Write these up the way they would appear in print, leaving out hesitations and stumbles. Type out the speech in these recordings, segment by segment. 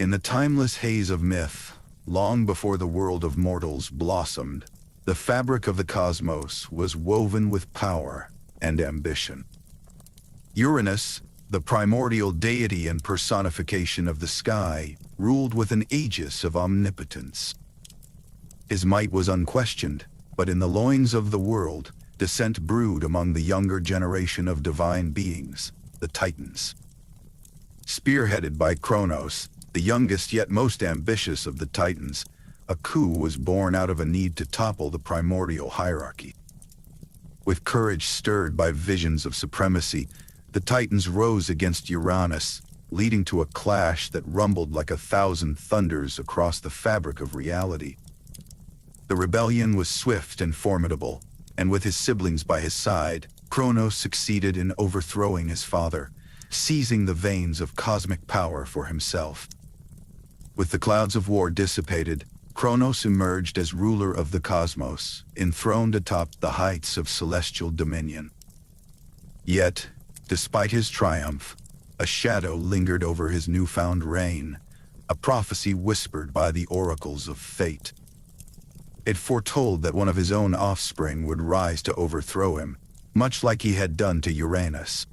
In the timeless haze of myth, long before the world of mortals blossomed, the fabric of the cosmos was woven with power and ambition. Uranus, the primordial deity and personification of the sky, ruled with an aegis of omnipotence. His might was unquestioned, but in the loins of the world, dissent brewed among the younger generation of divine beings, the Titans. Spearheaded by Kronos, the youngest yet most ambitious of the Titans, a coup was born out of a need to topple the primordial hierarchy. With courage stirred by visions of supremacy, the Titans rose against Uranus, leading to a clash that rumbled like 1,000 thunders across the fabric of reality. The rebellion was swift and formidable, and with his siblings by his side, Kronos succeeded in overthrowing his father, seizing the veins of cosmic power for himself. With the clouds of war dissipated, Kronos emerged as ruler of the cosmos, enthroned atop the heights of celestial dominion. Yet, despite his triumph, a shadow lingered over his newfound reign, a prophecy whispered by the oracles of fate. It foretold that one of his own offspring would rise to overthrow him, much like he had done to Uranus.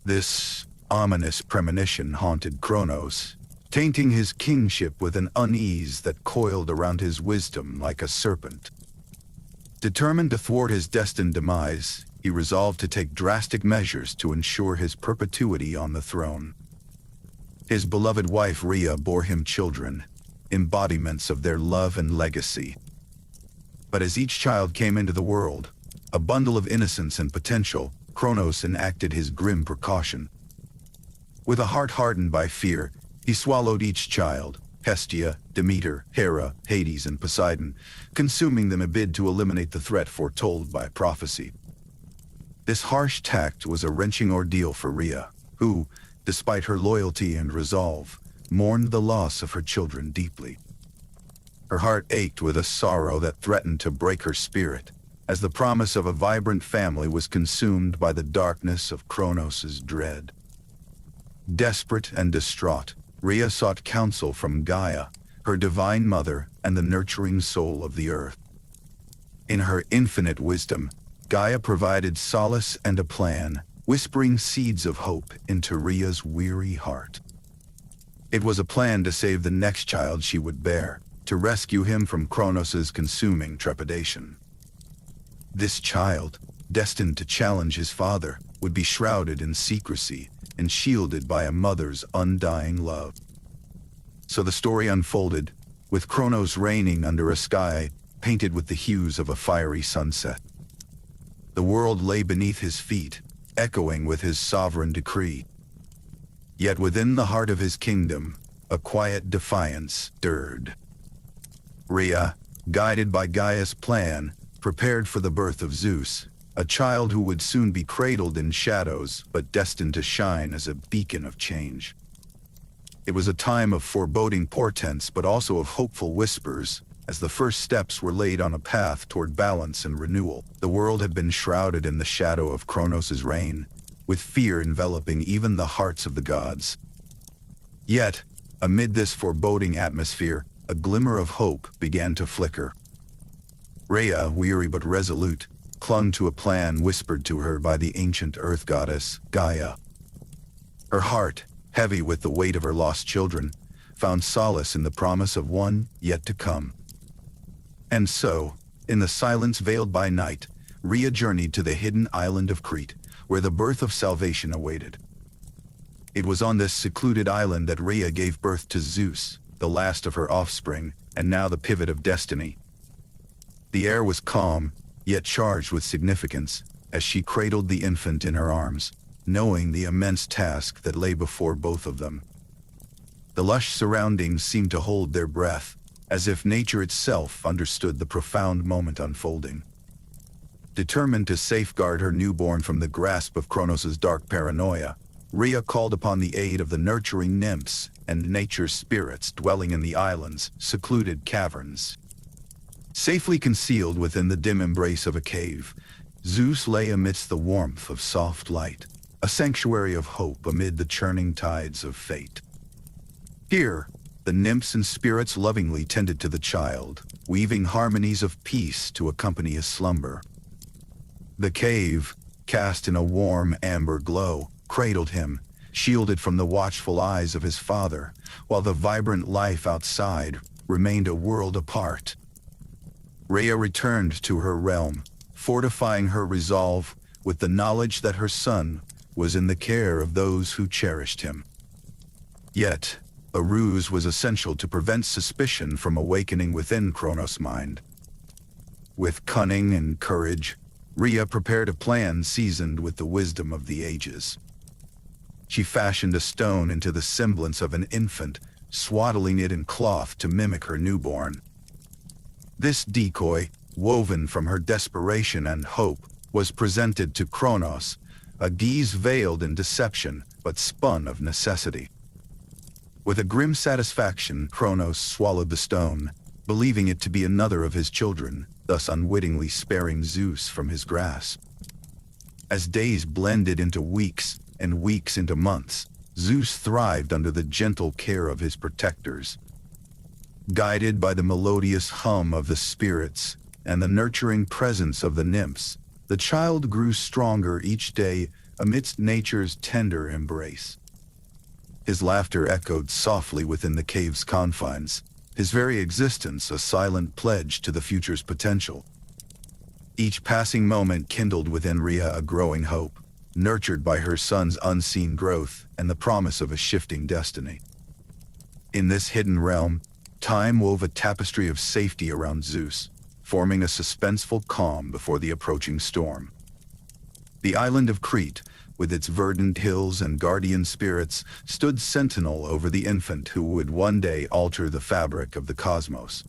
This ominous premonition haunted Kronos, tainting his kingship with an unease that coiled around his wisdom like a serpent. Determined to thwart his destined demise, he resolved to take drastic measures to ensure his perpetuity on the throne. His beloved wife Rhea bore him children, embodiments of their love and legacy. But as each child came into the world, a bundle of innocence and potential, Kronos enacted his grim precaution. With a heart hardened by fear, he swallowed each child, Hestia, Demeter, Hera, Hades, and Poseidon, consuming them a bid to eliminate the threat foretold by prophecy. This harsh tact was a wrenching ordeal for Rhea, who, despite her loyalty and resolve, mourned the loss of her children deeply. Her heart ached with a sorrow that threatened to break her spirit, as the promise of a vibrant family was consumed by the darkness of Kronos' dread. Desperate and distraught, Rhea sought counsel from Gaia, her divine mother and the nurturing soul of the earth. In her infinite wisdom, Gaia provided solace and a plan, whispering seeds of hope into Rhea's weary heart. It was a plan to save the next child she would bear, to rescue him from Kronos' consuming trepidation. This child, destined to challenge his father, would be shrouded in secrecy and shielded by a mother's undying love. So the story unfolded, with Kronos reigning under a sky painted with the hues of a fiery sunset. The world lay beneath his feet, echoing with his sovereign decree. Yet within the heart of his kingdom, a quiet defiance stirred. Rhea, guided by Gaia's plan, prepared for the birth of Zeus, a child who would soon be cradled in shadows but destined to shine as a beacon of change. It was a time of foreboding portents but also of hopeful whispers, as the first steps were laid on a path toward balance and renewal. The world had been shrouded in the shadow of Kronos' reign, with fear enveloping even the hearts of the gods. Yet, amid this foreboding atmosphere, a glimmer of hope began to flicker. Rhea, weary but resolute, clung to a plan whispered to her by the ancient earth goddess, Gaia. Her heart, heavy with the weight of her lost children, found solace in the promise of one yet to come. And so, in the silence veiled by night, Rhea journeyed to the hidden island of Crete, where the birth of salvation awaited. It was on this secluded island that Rhea gave birth to Zeus, the last of her offspring, and now the pivot of destiny. The air was calm, yet charged with significance, as she cradled the infant in her arms, knowing the immense task that lay before both of them. The lush surroundings seemed to hold their breath, as if nature itself understood the profound moment unfolding. Determined to safeguard her newborn from the grasp of Kronos' dark paranoia, Rhea called upon the aid of the nurturing nymphs and nature's spirits dwelling in the island's secluded caverns. Safely concealed within the dim embrace of a cave, Zeus lay amidst the warmth of soft light, a sanctuary of hope amid the churning tides of fate. Here, the nymphs and spirits lovingly tended to the child, weaving harmonies of peace to accompany his slumber. The cave, cast in a warm amber glow, cradled him, shielded from the watchful eyes of his father, while the vibrant life outside remained a world apart. Rhea returned to her realm, fortifying her resolve with the knowledge that her son was in the care of those who cherished him. Yet, a ruse was essential to prevent suspicion from awakening within Kronos' mind. With cunning and courage, Rhea prepared a plan seasoned with the wisdom of the ages. She fashioned a stone into the semblance of an infant, swaddling it in cloth to mimic her newborn. This decoy, woven from her desperation and hope, was presented to Kronos, a guise veiled in deception but spun of necessity. With a grim satisfaction, Kronos swallowed the stone, believing it to be another of his children, thus unwittingly sparing Zeus from his grasp. As days blended into weeks and weeks into months, Zeus thrived under the gentle care of his protectors. Guided by the melodious hum of the spirits and the nurturing presence of the nymphs, the child grew stronger each day amidst nature's tender embrace. His laughter echoed softly within the cave's confines, his very existence a silent pledge to the future's potential. Each passing moment kindled within Rhea a growing hope, nurtured by her son's unseen growth and the promise of a shifting destiny. In this hidden realm, time wove a tapestry of safety around Zeus, forming a suspenseful calm before the approaching storm. The island of Crete, with its verdant hills and guardian spirits, stood sentinel over the infant who would one day alter the fabric of the cosmos.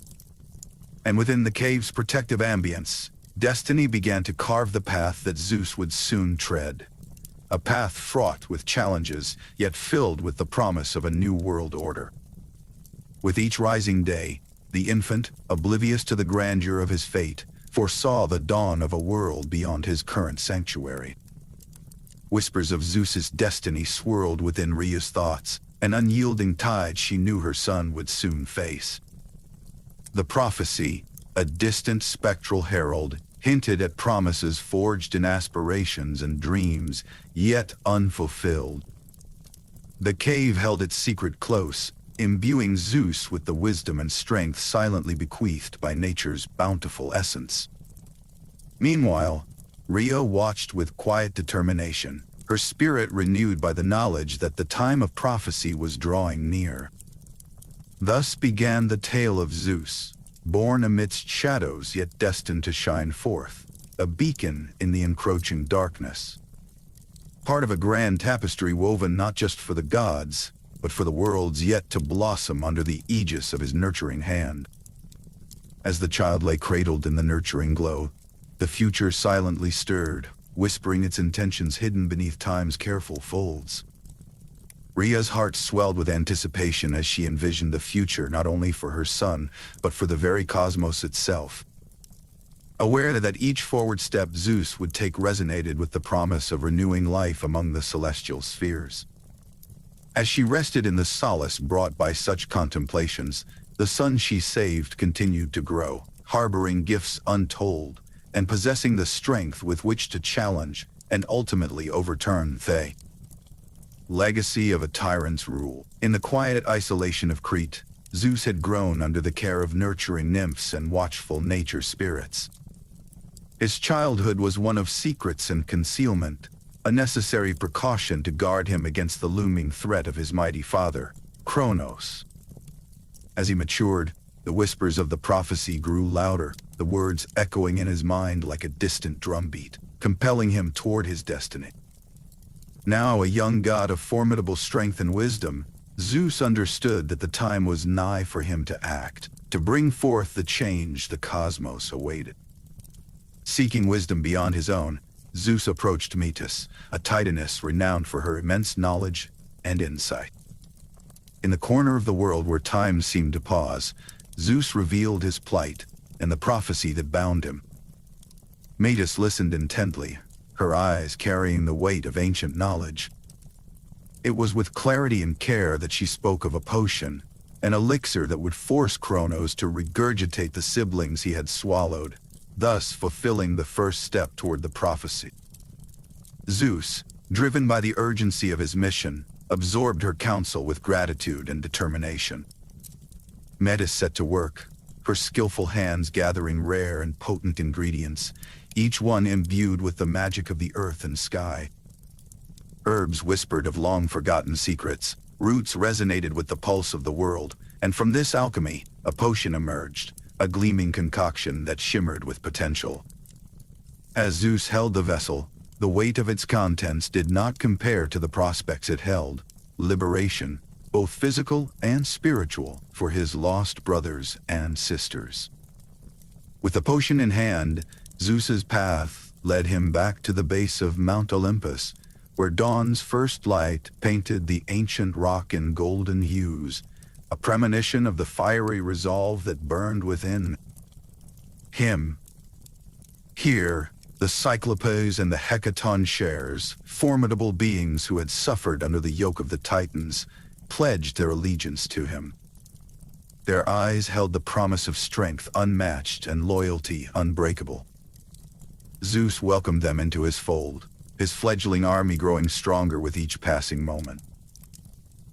And within the cave's protective ambience, destiny began to carve the path that Zeus would soon tread. A path fraught with challenges, yet filled with the promise of a new world order. With each rising day, the infant, oblivious to the grandeur of his fate, foresaw the dawn of a world beyond his current sanctuary. Whispers of Zeus's destiny swirled within Rhea's thoughts, an unyielding tide she knew her son would soon face. The prophecy, a distant spectral herald, hinted at promises forged in aspirations and dreams, yet unfulfilled. The cave held its secret close, imbuing Zeus with the wisdom and strength silently bequeathed by nature's bountiful essence. Meanwhile, Rhea watched with quiet determination, her spirit renewed by the knowledge that the time of prophecy was drawing near. Thus began the tale of Zeus, born amidst shadows yet destined to shine forth, a beacon in the encroaching darkness. Part of a grand tapestry woven not just for the gods, but for the worlds yet to blossom under the aegis of his nurturing hand. As the child lay cradled in the nurturing glow, the future silently stirred, whispering its intentions hidden beneath time's careful folds. Rhea's heart swelled with anticipation as she envisioned the future not only for her son, but for the very cosmos itself. Aware that each forward step Zeus would take resonated with the promise of renewing life among the celestial spheres. As she rested in the solace brought by such contemplations, the son she saved continued to grow, harboring gifts untold, and possessing the strength with which to challenge and ultimately overturn the legacy of a tyrant's rule. In the quiet isolation of Crete, Zeus had grown under the care of nurturing nymphs and watchful nature spirits. His childhood was one of secrets and concealment, a necessary precaution to guard him against the looming threat of his mighty father, Kronos. As he matured, the whispers of the prophecy grew louder, the words echoing in his mind like a distant drumbeat, compelling him toward his destiny. Now a young god of formidable strength and wisdom, Zeus understood that the time was nigh for him to act, to bring forth the change the cosmos awaited. Seeking wisdom beyond his own, Zeus approached Metis, a titaness renowned for her immense knowledge and insight. In the corner of the world where time seemed to pause, Zeus revealed his plight and the prophecy that bound him. Metis listened intently, her eyes carrying the weight of ancient knowledge. It was with clarity and care that she spoke of a potion, an elixir that would force Kronos to regurgitate the siblings he had swallowed, thus fulfilling the first step toward the prophecy. Zeus, driven by the urgency of his mission, absorbed her counsel with gratitude and determination. Metis set to work, her skillful hands gathering rare and potent ingredients, each one imbued with the magic of the earth and sky. Herbs whispered of long-forgotten secrets, roots resonated with the pulse of the world, and from this alchemy, a potion emerged, a gleaming concoction that shimmered with potential. As Zeus held the vessel, the weight of its contents did not compare to the prospects it held: liberation, both physical and spiritual, for his lost brothers and sisters. With the potion in hand, Zeus's path led him back to the base of Mount Olympus, where dawn's first light painted the ancient rock in golden hues, a premonition of the fiery resolve that burned within him. Here, the Cyclopes and the Hecaton, formidable beings who had suffered under the yoke of the Titans, pledged their allegiance to him. Their eyes held the promise of strength unmatched and loyalty unbreakable. Zeus welcomed them into his fold, his fledgling army growing stronger with each passing moment.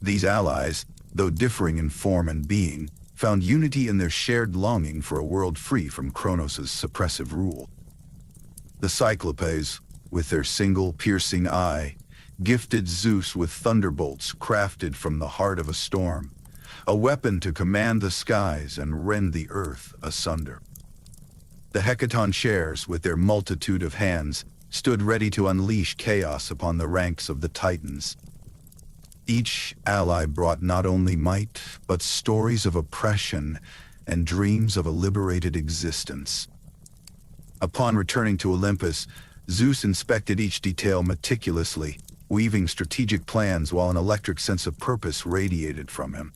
These allies, though differing in form and being, found unity in their shared longing for a world free from Kronos' suppressive rule. The Cyclopes, with their single piercing eye, gifted Zeus with thunderbolts crafted from the heart of a storm, a weapon to command the skies and rend the earth asunder. The Hecaton, with their multitude of hands, stood ready to unleash chaos upon the ranks of the Titans. Each ally brought not only might, but stories of oppression and dreams of a liberated existence. Upon returning to Olympus, Zeus inspected each detail meticulously, weaving strategic plans while an electric sense of purpose radiated from him.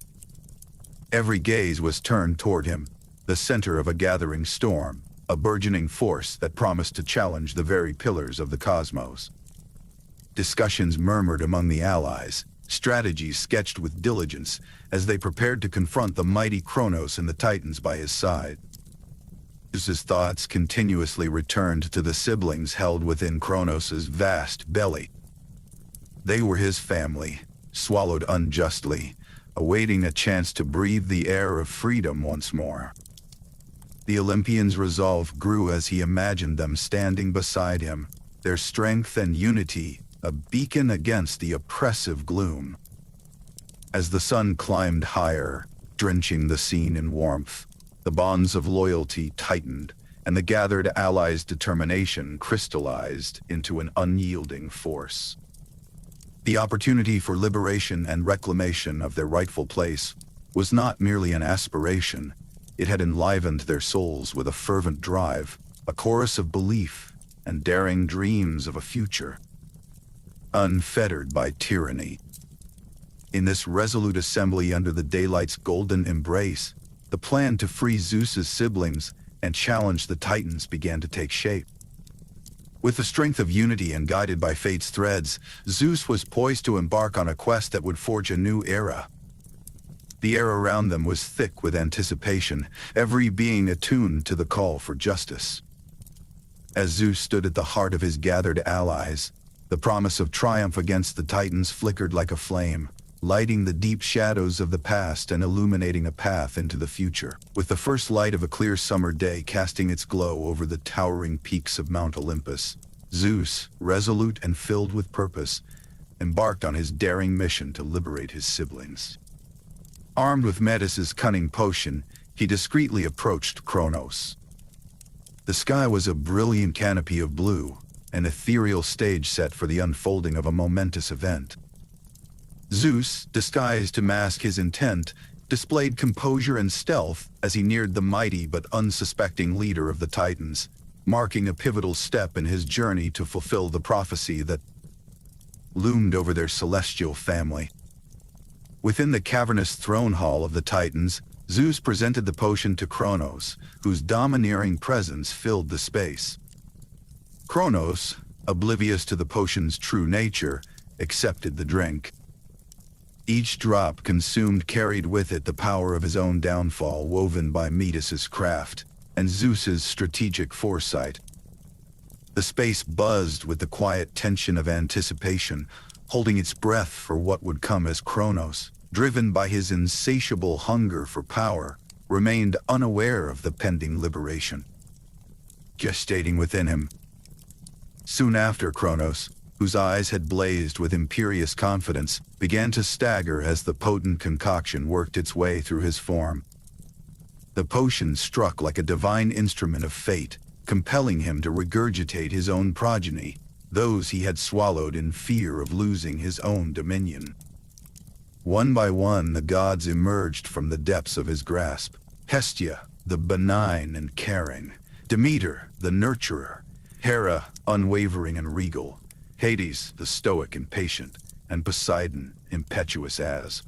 Every gaze was turned toward him, the center of a gathering storm, a burgeoning force that promised to challenge the very pillars of the cosmos. Discussions murmured among the allies, strategies sketched with diligence as they prepared to confront the mighty Kronos and the Titans by his side. Zeus's thoughts continuously returned to the siblings held within Kronos' vast belly. They were his family, swallowed unjustly, awaiting a chance to breathe the air of freedom once more. The Olympian's resolve grew as he imagined them standing beside him, their strength and unity a beacon against the oppressive gloom. As the sun climbed higher, drenching the scene in warmth, the bonds of loyalty tightened, and the gathered allies' determination crystallized into an unyielding force. The opportunity for liberation and reclamation of their rightful place was not merely an aspiration. It had enlivened their souls with a fervent drive, a chorus of belief, and daring dreams of a future, unfettered by tyranny. In this resolute assembly under the daylight's golden embrace, the plan to free Zeus's siblings and challenge the Titans began to take shape. With the strength of unity and guided by fate's threads, Zeus was poised to embark on a quest that would forge a new era. The air around them was thick with anticipation, every being attuned to the call for justice. As Zeus stood at the heart of his gathered allies, the promise of triumph against the Titans flickered like a flame, lighting the deep shadows of the past and illuminating a path into the future. With the first light of a clear summer day casting its glow over the towering peaks of Mount Olympus, Zeus, resolute and filled with purpose, embarked on his daring mission to liberate his siblings. Armed with Metis' cunning potion, he discreetly approached Kronos. The sky was a brilliant canopy of blue, an ethereal stage set for the unfolding of a momentous event. Zeus, disguised to mask his intent, displayed composure and stealth as he neared the mighty but unsuspecting leader of the Titans, marking a pivotal step in his journey to fulfill the prophecy that loomed over their celestial family. Within the cavernous throne hall of the Titans, Zeus presented the potion to Kronos, whose domineering presence filled the space. Kronos, oblivious to the potion's true nature, accepted the drink. Each drop consumed carried with it the power of his own downfall, woven by Metis' craft and Zeus's strategic foresight. The space buzzed with the quiet tension of anticipation, holding its breath for what would come as Kronos, driven by his insatiable hunger for power, remained unaware of the pending liberation gestating within him. Soon after, Kronos, whose eyes had blazed with imperious confidence, began to stagger as the potent concoction worked its way through his form. The potion struck like a divine instrument of fate, compelling him to regurgitate his own progeny, those he had swallowed in fear of losing his own dominion. One by one, the gods emerged from the depths of his grasp. Hestia, the benign and caring; Demeter, the nurturer; Hera, unwavering and regal; Hades, the stoic and patient; and Poseidon, impetuous as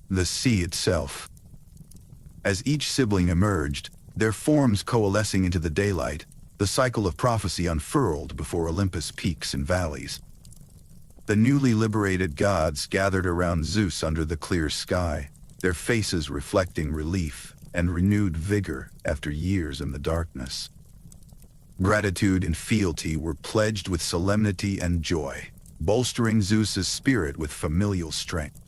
the sea itself. As each sibling emerged, their forms coalescing into the daylight, the cycle of prophecy unfurled before Olympus' peaks and valleys. The newly liberated gods gathered around Zeus under the clear sky, their faces reflecting relief and renewed vigor after years in the darkness. Gratitude and fealty were pledged with solemnity and joy, bolstering Zeus's spirit with familial strength.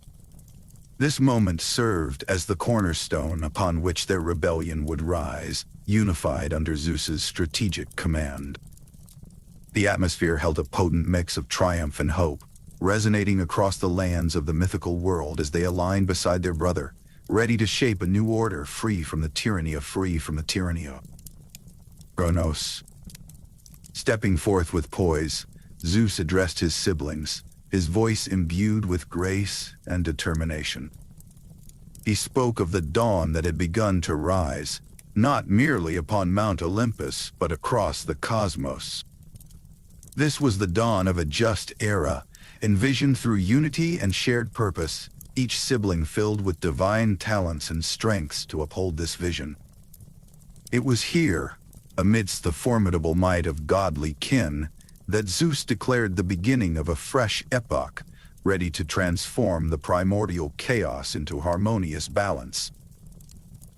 This moment served as the cornerstone upon which their rebellion would rise, unified under Zeus's strategic command. The atmosphere held a potent mix of triumph and hope, resonating across the lands of the mythical world as they aligned beside their brother, ready to shape a new order free from the tyranny of Kronos. Stepping forth with poise, Zeus addressed his siblings, his voice imbued with grace and determination. He spoke of the dawn that had begun to rise, not merely upon Mount Olympus, but across the cosmos. This was the dawn of a just era, envisioned through unity and shared purpose, each sibling filled with divine talents and strengths to uphold this vision. It was here, amidst the formidable might of godly kin, that Zeus declared the beginning of a fresh epoch, ready to transform the primordial chaos into harmonious balance.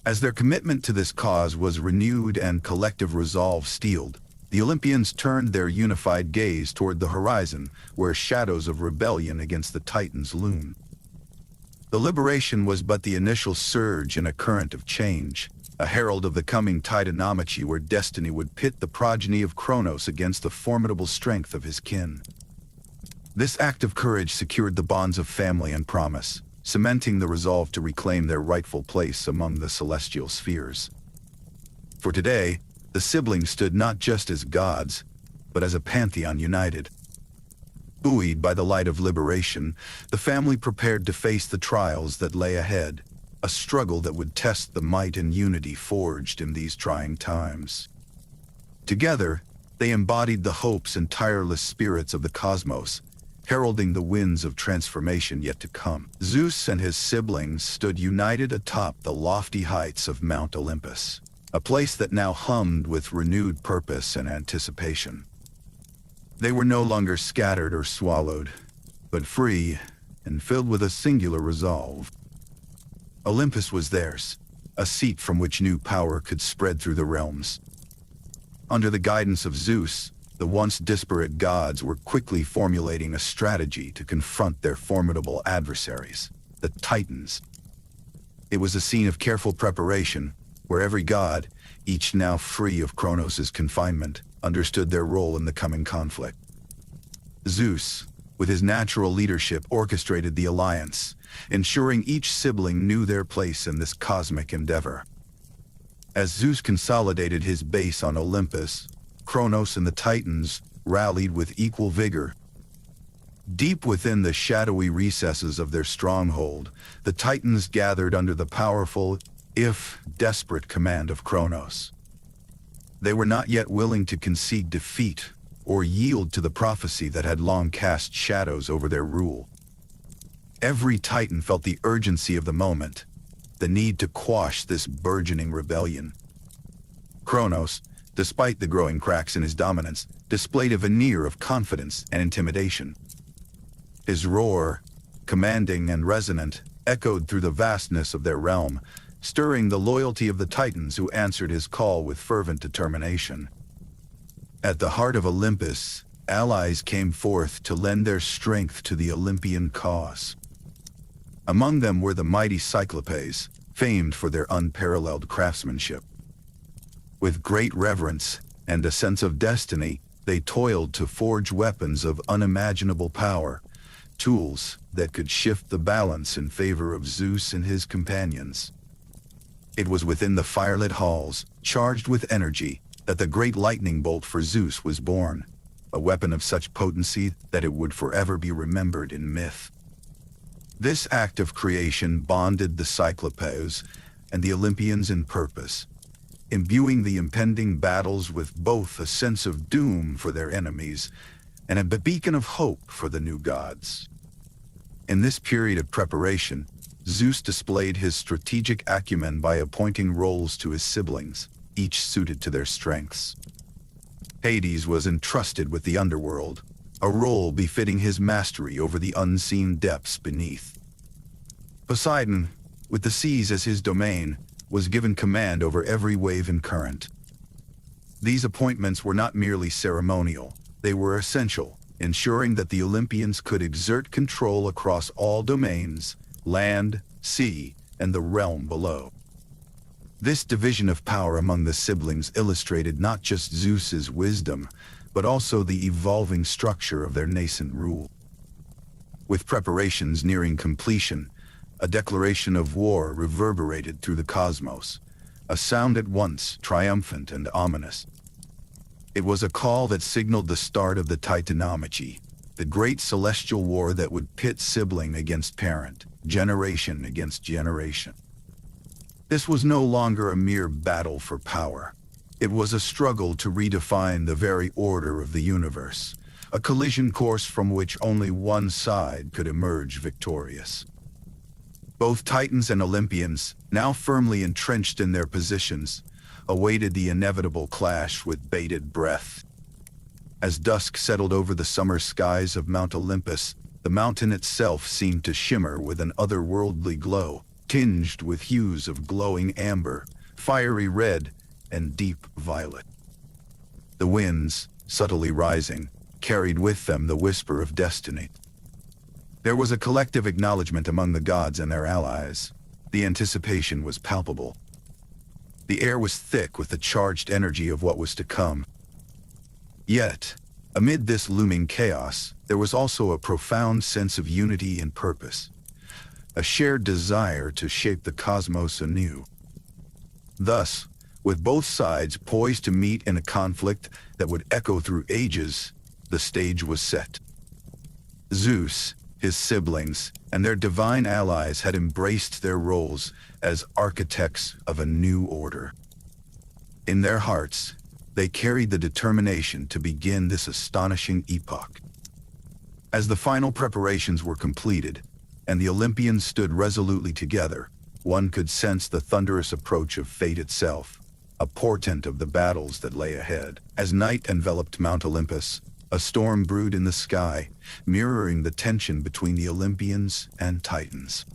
As their commitment to this cause was renewed and collective resolve steeled, the Olympians turned their unified gaze toward the horizon, where shadows of rebellion against the Titans loomed. The liberation was but the initial surge in a current of change, a herald of the coming Titanomachy, where destiny would pit the progeny of Kronos against the formidable strength of his kin. This act of courage secured the bonds of family and promise, cementing the resolve to reclaim their rightful place among the celestial spheres. For today, the siblings stood not just as gods, but as a pantheon united. Buoyed by the light of liberation, the family prepared to face the trials that lay ahead, a struggle that would test the might and unity forged in these trying times. Together, they embodied the hopes and tireless spirits of the cosmos, heralding the winds of transformation yet to come. Zeus and his siblings stood united atop the lofty heights of Mount Olympus, a place that now hummed with renewed purpose and anticipation. They were no longer scattered or swallowed, but free and filled with a singular resolve. Olympus was theirs, a seat from which new power could spread through the realms. Under the guidance of Zeus, the once disparate gods were quickly formulating a strategy to confront their formidable adversaries, the Titans. It was a scene of careful preparation, where every god, each now free of Kronos' confinement, understood their role in the coming conflict. Zeus, with his natural leadership, orchestrated the alliance, ensuring each sibling knew their place in this cosmic endeavor. As Zeus consolidated his base on Olympus, Kronos and the Titans rallied with equal vigor. Deep within the shadowy recesses of their stronghold, the Titans gathered under the powerful, if desperate, command of Kronos. They were not yet willing to concede defeat or yield to the prophecy that had long cast shadows over their rule. Every Titan felt the urgency of the moment, the need to quash this burgeoning rebellion. Kronos, despite the growing cracks in his dominance, displayed a veneer of confidence and intimidation. His roar, commanding and resonant, echoed through the vastness of their realm, stirring the loyalty of the Titans who answered his call with fervent determination. At the heart of Olympus, allies came forth to lend their strength to the Olympian cause. Among them were the mighty Cyclopes, famed for their unparalleled craftsmanship. With great reverence and a sense of destiny, they toiled to forge weapons of unimaginable power, tools that could shift the balance in favor of Zeus and his companions. It was within the firelit halls, charged with energy, that the great lightning bolt for Zeus was born, a weapon of such potency that it would forever be remembered in myth. This act of creation bonded the Cyclopes and the Olympians in purpose, imbuing the impending battles with both a sense of doom for their enemies and a beacon of hope for the new gods. In this period of preparation, Zeus displayed his strategic acumen by appointing roles to his siblings, each suited to their strengths. Hades was entrusted with the underworld, a role befitting his mastery over the unseen depths beneath. Poseidon, with the seas as his domain, was given command over every wave and current. These appointments were not merely ceremonial, they were essential, ensuring that the Olympians could exert control across all domains, land, sea, and the realm below. This division of power among the siblings illustrated not just Zeus's wisdom, but also the evolving structure of their nascent rule. With preparations nearing completion, a declaration of war reverberated through the cosmos, a sound at once triumphant and ominous. It was a call that signaled the start of the Titanomachy, the great celestial war that would pit sibling against parent, generation against generation. This was no longer a mere battle for power. It was a struggle to redefine the very order of the universe, a collision course from which only one side could emerge victorious. Both Titans and Olympians, now firmly entrenched in their positions, awaited the inevitable clash with bated breath. As dusk settled over the summer skies of Mount Olympus, the mountain itself seemed to shimmer with an otherworldly glow, tinged with hues of glowing amber, fiery red, and deep violet. The winds, subtly rising, carried with them the whisper of destiny. There was a collective acknowledgement among the gods and their allies. The anticipation was palpable. The air was thick with the charged energy of what was to come. Yet, amid this looming chaos, there was also a profound sense of unity and purpose, a shared desire to shape the cosmos anew. Thus, with both sides poised to meet in a conflict that would echo through ages, the stage was set. Zeus, his siblings, and their divine allies had embraced their roles as architects of a new order. In their hearts, they carried the determination to begin this astonishing epoch. As the final preparations were completed, and the Olympians stood resolutely together, one could sense the thunderous approach of fate itself, a portent of the battles that lay ahead. As night enveloped Mount Olympus, a storm brewed in the sky, mirroring the tension between the Olympians and Titans.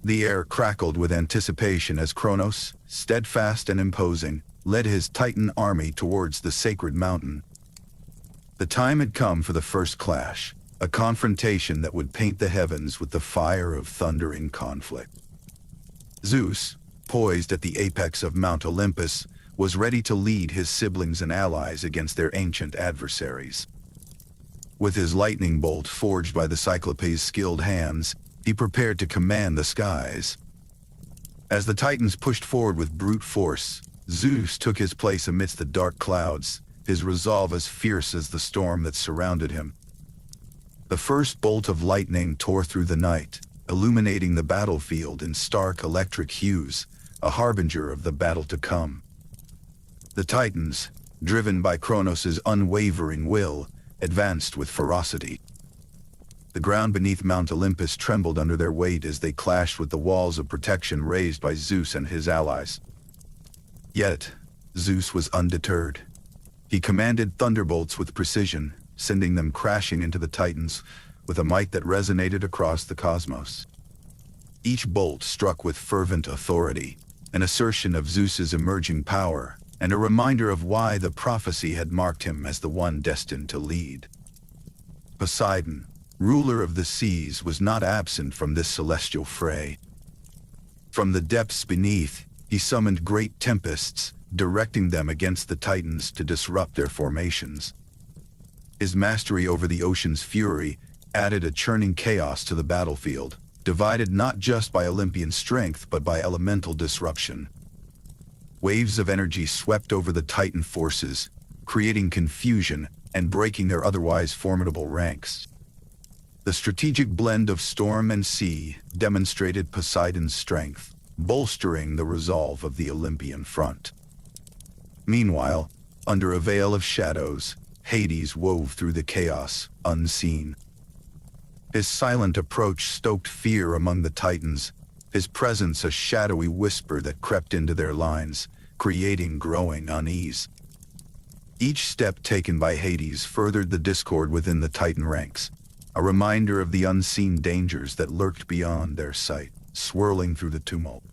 The air crackled with anticipation as Kronos, steadfast and imposing, led his Titan army towards the sacred mountain. The time had come for the first clash, a confrontation that would paint the heavens with the fire of thundering conflict. Zeus, poised at the apex of Mount Olympus, was ready to lead his siblings and allies against their ancient adversaries. With his lightning bolt forged by the Cyclopes' skilled hands, he prepared to command the skies. As the Titans pushed forward with brute force, Zeus took his place amidst the dark clouds, his resolve as fierce as the storm that surrounded him. The first bolt of lightning tore through the night, illuminating the battlefield in stark electric hues, a harbinger of the battle to come. The Titans, driven by Kronos' unwavering will, advanced with ferocity. The ground beneath Mount Olympus trembled under their weight as they clashed with the walls of protection raised by Zeus and his allies. Yet, Zeus was undeterred. He commanded thunderbolts with precision, sending them crashing into the Titans, with a might that resonated across the cosmos. Each bolt struck with fervent authority, an assertion of Zeus's emerging power, and a reminder of why the prophecy had marked him as the one destined to lead. Poseidon, ruler of the seas, was not absent from this celestial fray. From the depths beneath, he summoned great tempests, directing them against the Titans to disrupt their formations. His mastery over the ocean's fury added a churning chaos to the battlefield, divided not just by Olympian strength but by elemental disruption. Waves of energy swept over the Titan forces, creating confusion and breaking their otherwise formidable ranks. The strategic blend of storm and sea demonstrated Poseidon's strength, bolstering the resolve of the Olympian front. Meanwhile, under a veil of shadows, Hades wove through the chaos, unseen. His silent approach stoked fear among the Titans, his presence a shadowy whisper that crept into their lines, creating growing unease. Each step taken by Hades furthered the discord within the Titan ranks, a reminder of the unseen dangers that lurked beyond their sight, swirling through the tumult.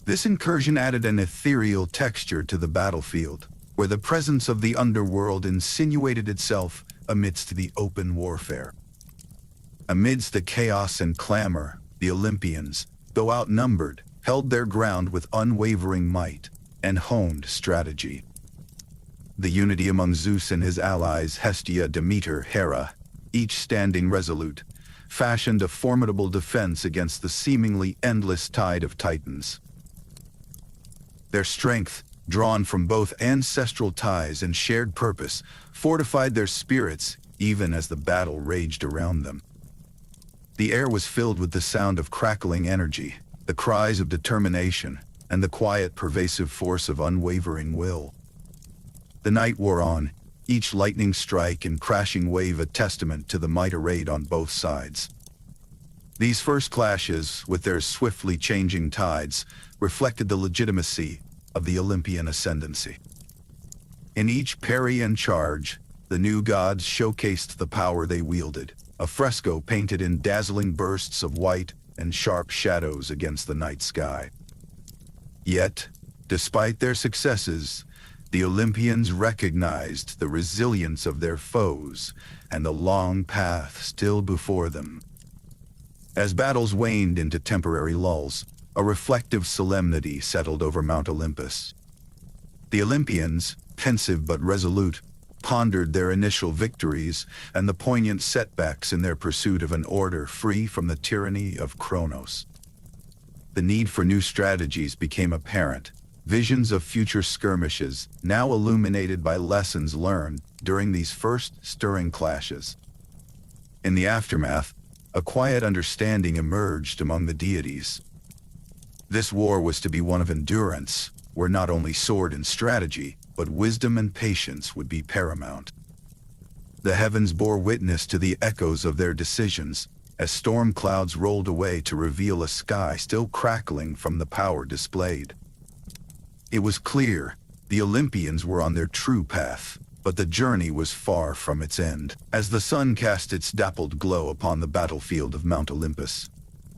This incursion added an ethereal texture to the battlefield, where the presence of the underworld insinuated itself amidst the open warfare. Amidst the chaos and clamor, the Olympians, though outnumbered, held their ground with unwavering might and honed strategy. The unity among Zeus and his allies Hestia, Demeter, Hera, each standing resolute, fashioned a formidable defense against the seemingly endless tide of Titans. Their strength, drawn from both ancestral ties and shared purpose, fortified their spirits even as the battle raged around them. The air was filled with the sound of crackling energy, the cries of determination, and the quiet, pervasive force of unwavering will. The night wore on, each lightning strike and crashing wave a testament to the might arrayed on both sides. These first clashes, with their swiftly changing tides, reflected the legitimacy of the Olympian ascendancy. In each parry and charge, the new gods showcased the power they wielded, a fresco painted in dazzling bursts of white and sharp shadows against the night sky. Yet, despite their successes, the Olympians recognized the resilience of their foes and the long path still before them. As battles waned into temporary lulls, a reflective solemnity settled over Mount Olympus. The Olympians, pensive but resolute, pondered their initial victories and the poignant setbacks in their pursuit of an order free from the tyranny of Kronos. The need for new strategies became apparent, visions of future skirmishes now illuminated by lessons learned during these first stirring clashes. In the aftermath, a quiet understanding emerged among the deities. This war was to be one of endurance, where not only sword and strategy, but wisdom and patience would be paramount. The heavens bore witness to the echoes of their decisions, as storm clouds rolled away to reveal a sky still crackling from the power displayed. It was clear the Olympians were on their true path, but the journey was far from its end. As the sun cast its dappled glow upon the battlefield of Mount Olympus,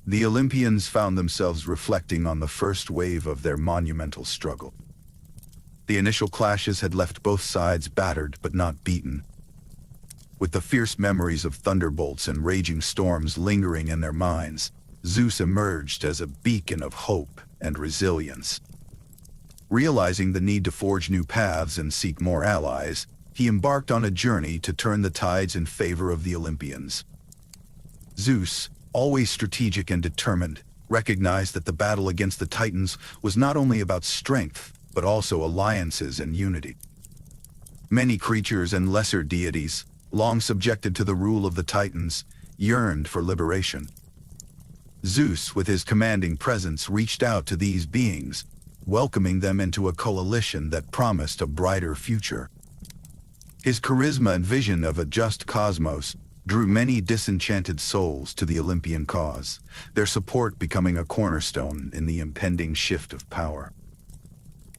the Olympians found themselves reflecting on the first wave of their monumental struggle. The initial clashes had left both sides battered but not beaten. With the fierce memories of thunderbolts and raging storms lingering in their minds, Zeus emerged as a beacon of hope and resilience. Realizing the need to forge new paths and seek more allies, he embarked on a journey to turn the tides in favor of the Olympians. Zeus, always strategic and determined, recognized that the battle against the Titans was not only about strength, but also alliances and unity. Many creatures and lesser deities, long subjected to the rule of the Titans, yearned for liberation. Zeus, with his commanding presence, reached out to these beings, welcoming them into a coalition that promised a brighter future. His charisma and vision of a just cosmos drew many disenchanted souls to the Olympian cause, their support becoming a cornerstone in the impending shift of power.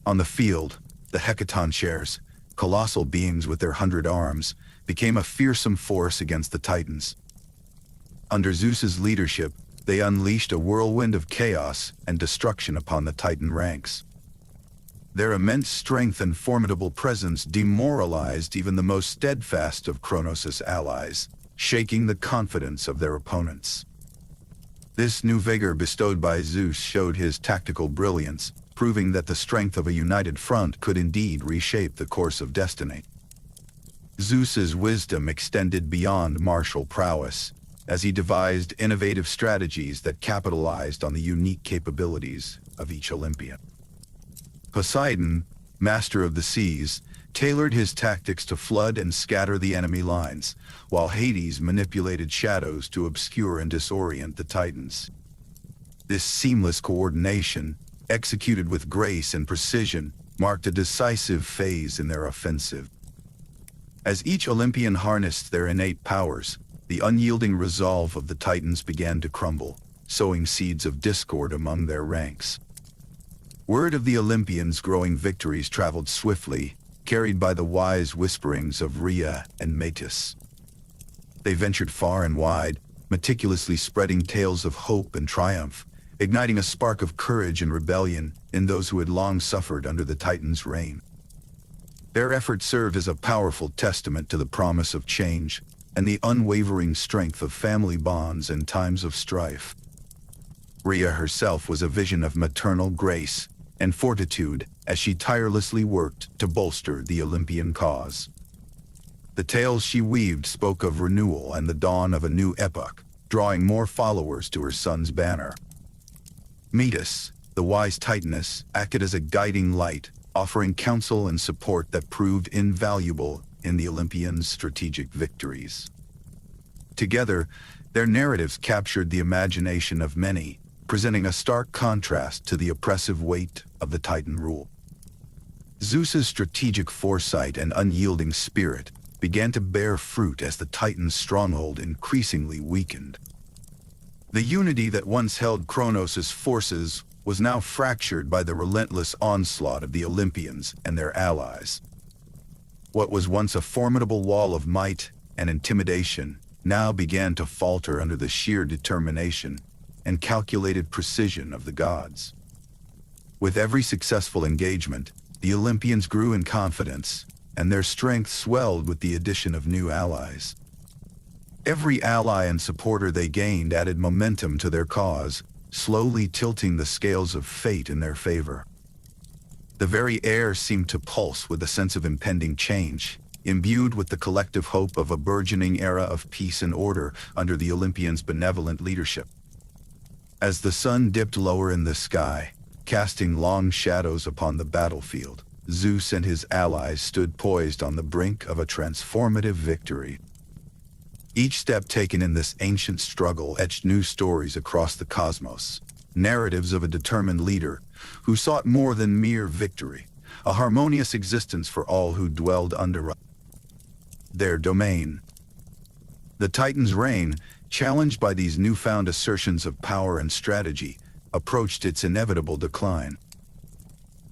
On the field, the Hecatoncheires, colossal beings with their 100 arms, became a fearsome force against the Titans. Under Zeus's leadership, they unleashed a whirlwind of chaos and destruction upon the Titan ranks. Their immense strength and formidable presence demoralized even the most steadfast of Kronos' allies, shaking the confidence of their opponents. This new vigor bestowed by Zeus showed his tactical brilliance, proving that the strength of a united front could indeed reshape the course of destiny. Zeus's wisdom extended beyond martial prowess, as he devised innovative strategies that capitalized on the unique capabilities of each Olympian. Poseidon, master of the seas, tailored his tactics to flood and scatter the enemy lines, while Hades manipulated shadows to obscure and disorient the Titans. This seamless coordination, executed with grace and precision, marked a decisive phase in their offensive. As each Olympian harnessed their innate powers, the unyielding resolve of the Titans began to crumble, sowing seeds of discord among their ranks. Word of the Olympians' growing victories traveled swiftly, carried by the wise whisperings of Rhea and Metis. They ventured far and wide, meticulously spreading tales of hope and triumph, igniting a spark of courage and rebellion in those who had long suffered under the Titans' reign. Their efforts served as a powerful testament to the promise of change and the unwavering strength of family bonds in times of strife. Rhea herself was a vision of maternal grace and fortitude as she tirelessly worked to bolster the Olympian cause. The tales she weaved spoke of renewal and the dawn of a new epoch, drawing more followers to her son's banner. Metis, the wise Titaness, acted as a guiding light, offering counsel and support that proved invaluable in the Olympians' strategic victories. Together, their narratives captured the imagination of many, presenting a stark contrast to the oppressive weight of the Titan rule. Zeus's strategic foresight and unyielding spirit began to bear fruit as the Titan's stronghold increasingly weakened. The unity that once held Kronos' forces was now fractured by the relentless onslaught of the Olympians and their allies. What was once a formidable wall of might and intimidation now began to falter under the sheer determination and calculated precision of the gods. With every successful engagement, the Olympians grew in confidence, and their strength swelled with the addition of new allies. Every ally and supporter they gained added momentum to their cause, slowly tilting the scales of fate in their favor. The very air seemed to pulse with a sense of impending change, imbued with the collective hope of a burgeoning era of peace and order under the Olympians' benevolent leadership. As the sun dipped lower in the sky, casting long shadows upon the battlefield, Zeus and his allies stood poised on the brink of a transformative victory. Each step taken in this ancient struggle etched new stories across the cosmos, narratives of a determined leader who sought more than mere victory, a harmonious existence for all who dwelled under their domain. The Titan's reign, challenged by these newfound assertions of power and strategy, approached its inevitable decline.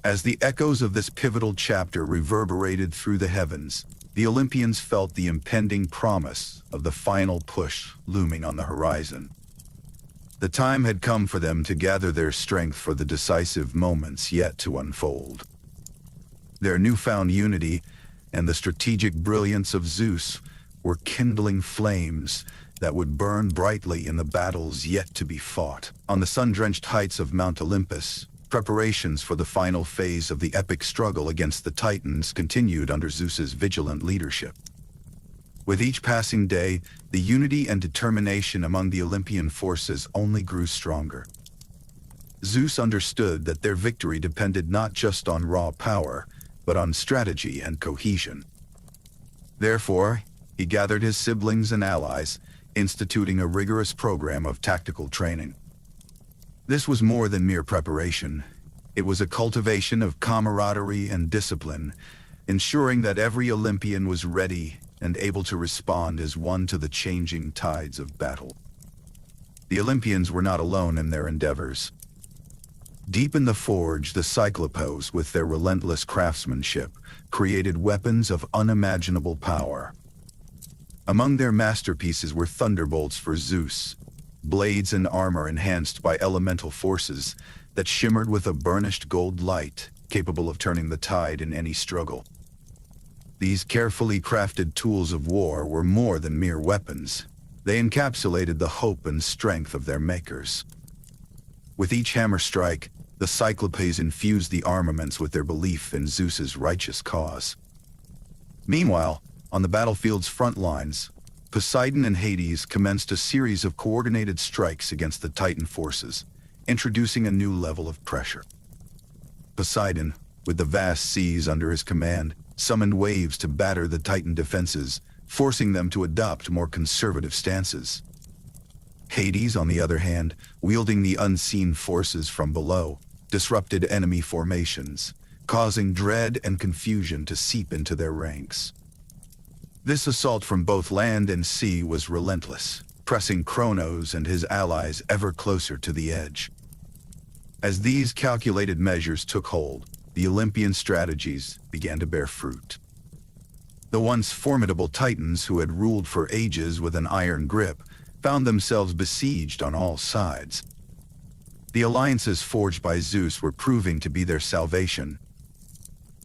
As the echoes of this pivotal chapter reverberated through the heavens, the Olympians felt the impending promise of the final push looming on the horizon. The time had come for them to gather their strength for the decisive moments yet to unfold. Their newfound unity and the strategic brilliance of Zeus were kindling flames that would burn brightly in the battles yet to be fought. On the sun-drenched heights of Mount Olympus, preparations for the final phase of the epic struggle against the Titans continued under Zeus's vigilant leadership. With each passing day, the unity and determination among the Olympian forces only grew stronger. Zeus understood that their victory depended not just on raw power, but on strategy and cohesion. Therefore, he gathered his siblings and allies, instituting a rigorous program of tactical training. This was more than mere preparation. It was a cultivation of camaraderie and discipline, ensuring that every Olympian was ready and able to respond as one to the changing tides of battle. The Olympians were not alone in their endeavors. Deep in the forge, the Cyclopes, with their relentless craftsmanship, created weapons of unimaginable power. Among their masterpieces were thunderbolts for Zeus, blades and armor enhanced by elemental forces that shimmered with a burnished gold light, capable of turning the tide in any struggle. These carefully crafted tools of war were more than mere weapons. They encapsulated the hope and strength of their makers. With each hammer strike, the Cyclopes infused the armaments with their belief in Zeus's righteous cause. Meanwhile, on the battlefield's front lines, Poseidon and Hades commenced a series of coordinated strikes against the Titan forces, introducing a new level of pressure. Poseidon, with the vast seas under his command, summoned waves to batter the Titan defenses, forcing them to adopt more conservative stances. Hades, on the other hand, wielding the unseen forces from below, disrupted enemy formations, causing dread and confusion to seep into their ranks. This assault from both land and sea was relentless, pressing Kronos and his allies ever closer to the edge. As these calculated measures took hold, the Olympian strategies began to bear fruit. The once formidable Titans who had ruled for ages with an iron grip found themselves besieged on all sides. The alliances forged by Zeus were proving to be their salvation.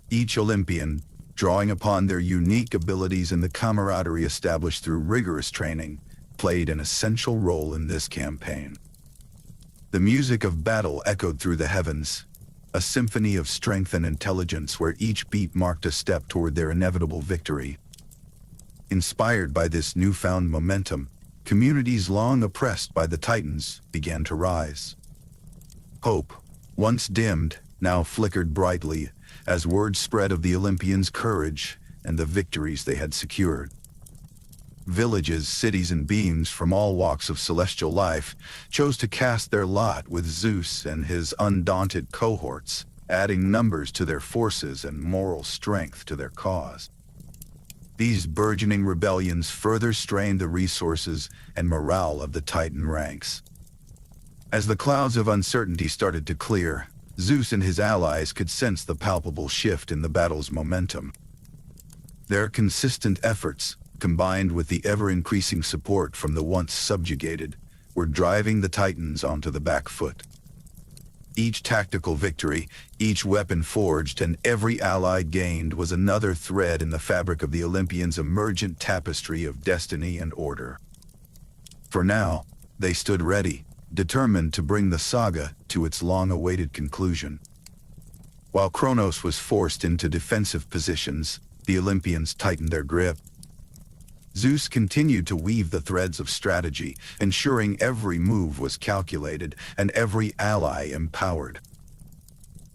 Each Olympian, drawing upon their unique abilities and the camaraderie established through rigorous training, played an essential role in this campaign. The music of battle echoed through the heavens, a symphony of strength and intelligence where each beat marked a step toward their inevitable victory. Inspired by this newfound momentum, communities long oppressed by the Titans began to rise. Hope, once dimmed, now flickered brightly as word spread of the Olympians' courage and the victories they had secured. Villages, cities, and beings from all walks of celestial life chose to cast their lot with Zeus and his undaunted cohorts, adding numbers to their forces and moral strength to their cause. These burgeoning rebellions further strained the resources and morale of the Titan ranks. As the clouds of uncertainty started to clear, Zeus and his allies could sense the palpable shift in the battle's momentum. Their consistent efforts, combined with the ever-increasing support from the once subjugated, were driving the Titans onto the back foot. Each tactical victory, each weapon forged, and every ally gained was another thread in the fabric of the Olympians' emergent tapestry of destiny and order. For now, they stood ready, determined to bring the saga to its long-awaited conclusion. While Kronos was forced into defensive positions, the Olympians tightened their grip. Zeus continued to weave the threads of strategy, ensuring every move was calculated and every ally empowered.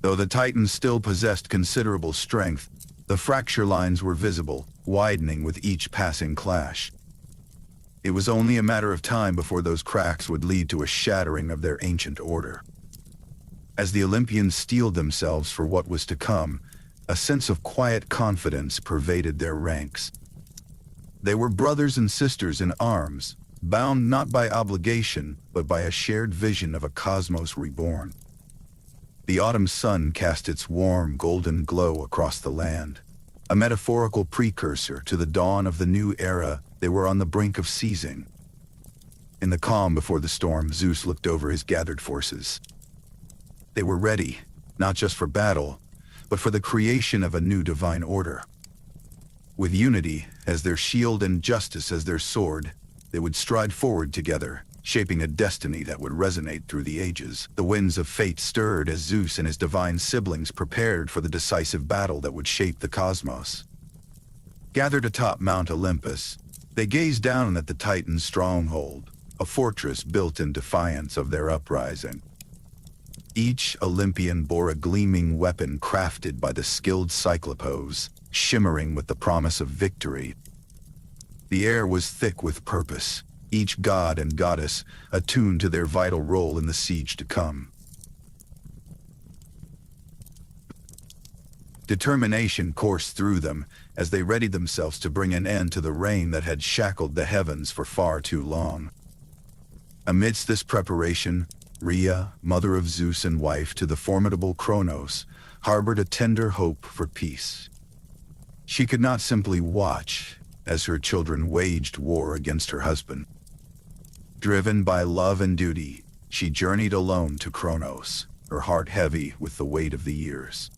Though the Titans still possessed considerable strength, the fracture lines were visible, widening with each passing clash. It was only a matter of time before those cracks would lead to a shattering of their ancient order. As the Olympians steeled themselves for what was to come, a sense of quiet confidence pervaded their ranks. They were brothers and sisters in arms, bound not by obligation, but by a shared vision of a cosmos reborn. The autumn sun cast its warm, golden glow across the land, a metaphorical precursor to the dawn of the new era they were on the brink of seizing. In the calm before the storm, Zeus looked over his gathered forces. They were ready, not just for battle, but for the creation of a new divine order. With unity as their shield and justice as their sword, they would stride forward together, shaping a destiny that would resonate through the ages. The winds of fate stirred as Zeus and his divine siblings prepared for the decisive battle that would shape the cosmos. Gathered atop Mount Olympus, they gazed down at the Titan's stronghold, a fortress built in defiance of their uprising. Each Olympian bore a gleaming weapon crafted by the skilled Cyclopes, shimmering with the promise of victory. The air was thick with purpose, each god and goddess attuned to their vital role in the siege to come. Determination coursed through them as they readied themselves to bring an end to the reign that had shackled the heavens for far too long. Amidst this preparation, Rhea, mother of Zeus and wife to the formidable Kronos, harbored a tender hope for peace. She could not simply watch, as her children waged war against her husband. Driven by love and duty, she journeyed alone to Kronos, her heart heavy with the weight of the years.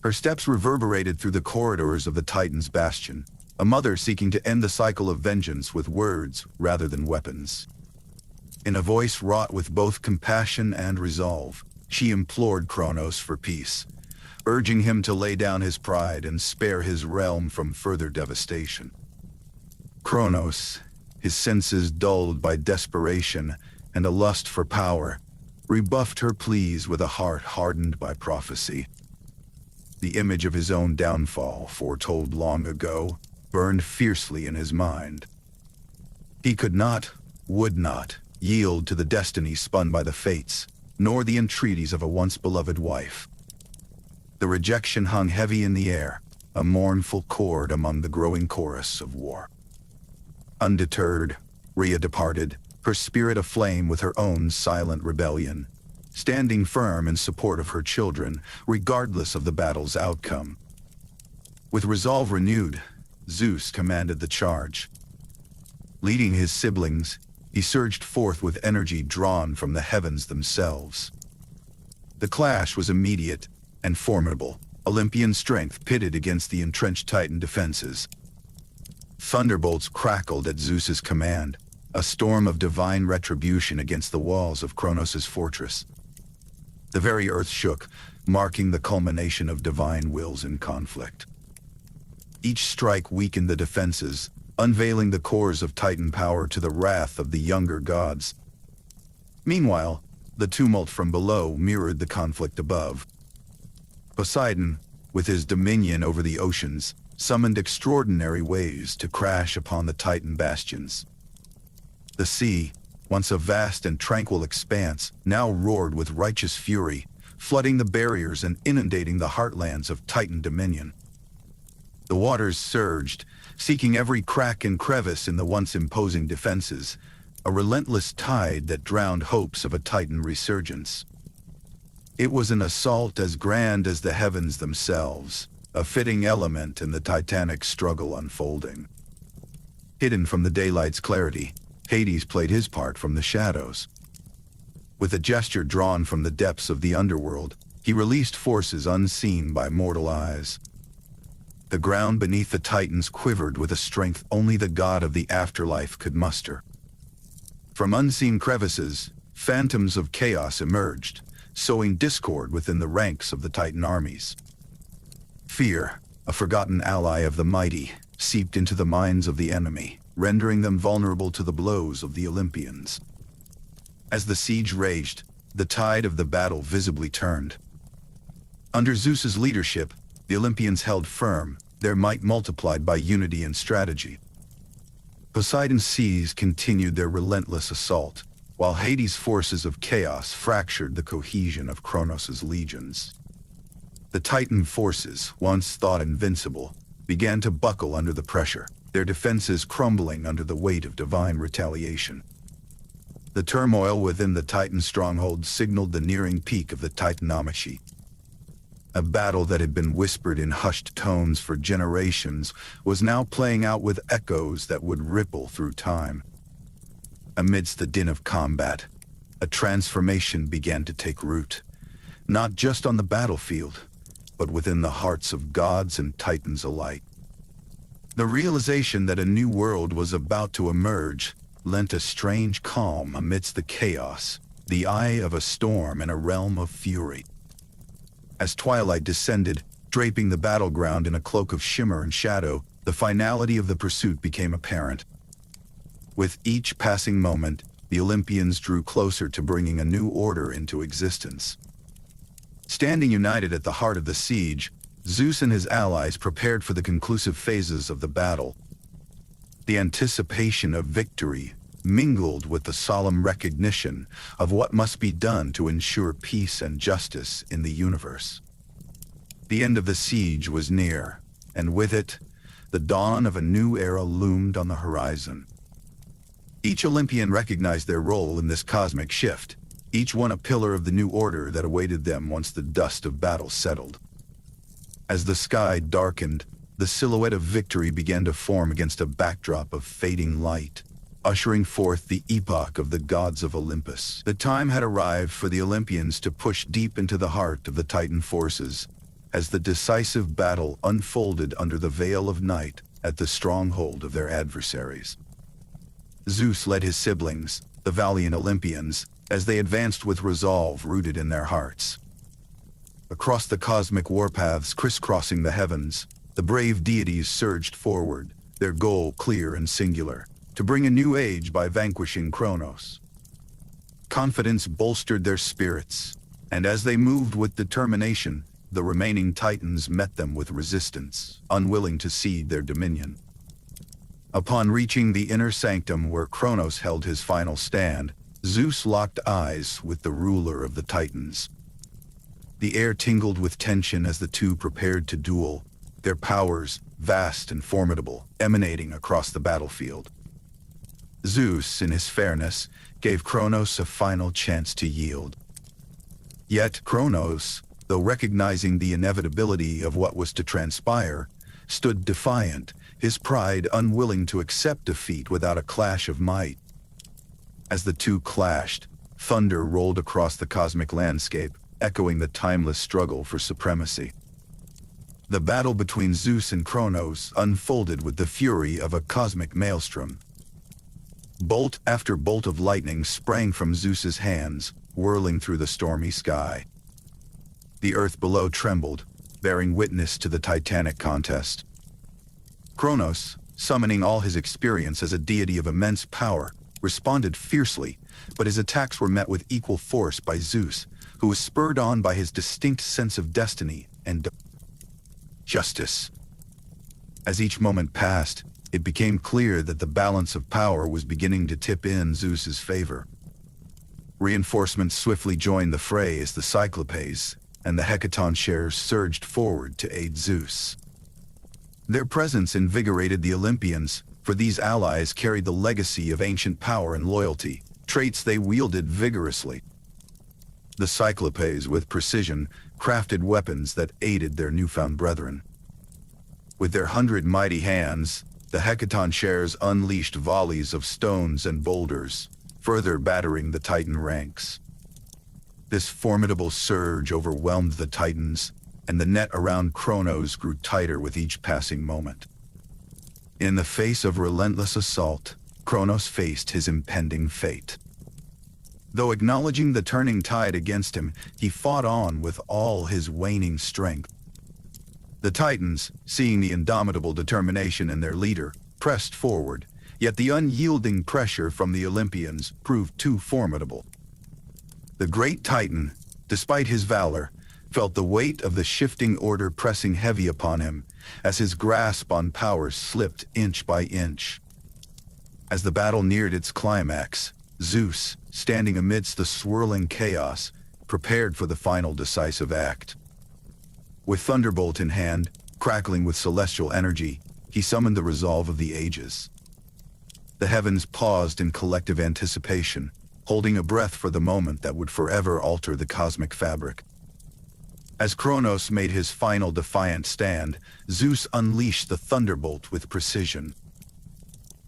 Her steps reverberated through the corridors of the Titan's bastion, a mother seeking to end the cycle of vengeance with words rather than weapons. In a voice wrought with both compassion and resolve, she implored Kronos for peace, urging him to lay down his pride and spare his realm from further devastation. Kronos, his senses dulled by desperation and a lust for power, rebuffed her pleas with a heart hardened by prophecy. The image of his own downfall, foretold long ago, burned fiercely in his mind. He could not, would not, yield to the destiny spun by the fates, nor the entreaties of a once beloved wife. The rejection hung heavy in the air, a mournful chord among the growing chorus of war. Undeterred, Rhea departed, her spirit aflame with her own silent rebellion, standing firm in support of her children, regardless of the battle's outcome. With resolve renewed, Zeus commanded the charge. Leading his siblings, he surged forth with energy drawn from the heavens themselves. The clash was immediate and formidable, Olympian strength pitted against the entrenched Titan defenses. Thunderbolts crackled at Zeus's command, a storm of divine retribution against the walls of Kronos' fortress. The very earth shook, marking the culmination of divine wills in conflict. Each strike weakened the defenses, unveiling the cores of Titan power to the wrath of the younger gods. Meanwhile, the tumult from below mirrored the conflict above. Poseidon, with his dominion over the oceans, summoned extraordinary waves to crash upon the Titan bastions. The sea, once a vast and tranquil expanse, now roared with righteous fury, flooding the barriers and inundating the heartlands of Titan dominion. The waters surged, seeking every crack and crevice in the once imposing defenses, a relentless tide that drowned hopes of a Titan resurgence. It was an assault as grand as the heavens themselves, a fitting element in the titanic struggle unfolding. Hidden from the daylight's clarity, Hades played his part from the shadows. With a gesture drawn from the depths of the underworld, he released forces unseen by mortal eyes. The ground beneath the Titans quivered with a strength only the god of the afterlife could muster. From unseen crevices, phantoms of chaos emerged, sowing discord within the ranks of the Titan armies. Fear, a forgotten ally of the mighty, seeped into the minds of the enemy, rendering them vulnerable to the blows of the Olympians. As the siege raged, the tide of the battle visibly turned. Under Zeus's leadership, the Olympians held firm, their might multiplied by unity and strategy. Poseidon's seas continued their relentless assault, while Hades' forces of chaos fractured the cohesion of Kronos' legions. The Titan forces, once thought invincible, began to buckle under the pressure, their defenses crumbling under the weight of divine retaliation. The turmoil within the Titan stronghold signaled the nearing peak of the Titanomachy. A battle that had been whispered in hushed tones for generations was now playing out with echoes that would ripple through time. Amidst the din of combat, a transformation began to take root, not just on the battlefield, but within the hearts of gods and Titans alike. The realization that a new world was about to emerge lent a strange calm amidst the chaos, the eye of a storm in a realm of fury. As twilight descended, draping the battleground in a cloak of shimmer and shadow, the finality of the pursuit became apparent. With each passing moment, the Olympians drew closer to bringing a new order into existence. Standing united at the heart of the siege, Zeus and his allies prepared for the conclusive phases of the battle. The anticipation of victory mingled with the solemn recognition of what must be done to ensure peace and justice in the universe. The end of the siege was near, and with it, the dawn of a new era loomed on the horizon. Each Olympian recognized their role in this cosmic shift, each one a pillar of the new order that awaited them once the dust of battle settled. As the sky darkened, the silhouette of victory began to form against a backdrop of fading light, ushering forth the epoch of the gods of Olympus. The time had arrived for the Olympians to push deep into the heart of the Titan forces, as the decisive battle unfolded under the veil of night at the stronghold of their adversaries. Zeus led his siblings, the valiant Olympians, as they advanced with resolve rooted in their hearts. Across the cosmic warpaths crisscrossing the heavens, the brave deities surged forward, their goal clear and singular: to bring a new age by vanquishing Kronos. Confidence bolstered their spirits, and as they moved with determination, the remaining Titans met them with resistance, unwilling to cede their dominion. Upon reaching the inner sanctum where Kronos held his final stand, Zeus locked eyes with the ruler of the Titans. The air tingled with tension as the two prepared to duel, their powers, vast and formidable, emanating across the battlefield. Zeus, in his fairness, gave Kronos a final chance to yield. Yet Kronos, though recognizing the inevitability of what was to transpire, stood defiant, his pride unwilling to accept defeat without a clash of might. As the two clashed, thunder rolled across the cosmic landscape, echoing the timeless struggle for supremacy. The battle between Zeus and Kronos unfolded with the fury of a cosmic maelstrom. Bolt after bolt of lightning sprang from Zeus's hands, whirling through the stormy sky. The earth below trembled, bearing witness to the titanic contest. Kronos, summoning all his experience as a deity of immense power, responded fiercely, but his attacks were met with equal force by Zeus, who was spurred on by his distinct sense of destiny and justice. As each moment passed, it became clear that the balance of power was beginning to tip in Zeus's favor. Reinforcements swiftly joined the fray as the Cyclopes and the Hecaton shares surged forward to aid Zeus. Their presence invigorated the Olympians, for these allies carried the legacy of ancient power and loyalty, traits they wielded vigorously. The Cyclopes, with precision, crafted weapons that aided their newfound brethren. With their 100 mighty hands, the Hecaton shares unleashed volleys of stones and boulders, further battering the Titan ranks. This formidable surge overwhelmed the Titans, and the net around Kronos grew tighter with each passing moment. In the face of relentless assault, Kronos faced his impending fate. Though acknowledging the turning tide against him, he fought on with all his waning strength. The Titans, seeing the indomitable determination in their leader, pressed forward, yet the unyielding pressure from the Olympians proved too formidable. The great Titan, despite his valor, felt the weight of the shifting order pressing heavy upon him, as his grasp on power slipped inch by inch. As the battle neared its climax, Zeus, standing amidst the swirling chaos, prepared for the final decisive act. With thunderbolt in hand, crackling with celestial energy, he summoned the resolve of the ages. The heavens paused in collective anticipation, holding a breath for the moment that would forever alter the cosmic fabric. As Kronos made his final defiant stand, Zeus unleashed the thunderbolt with precision.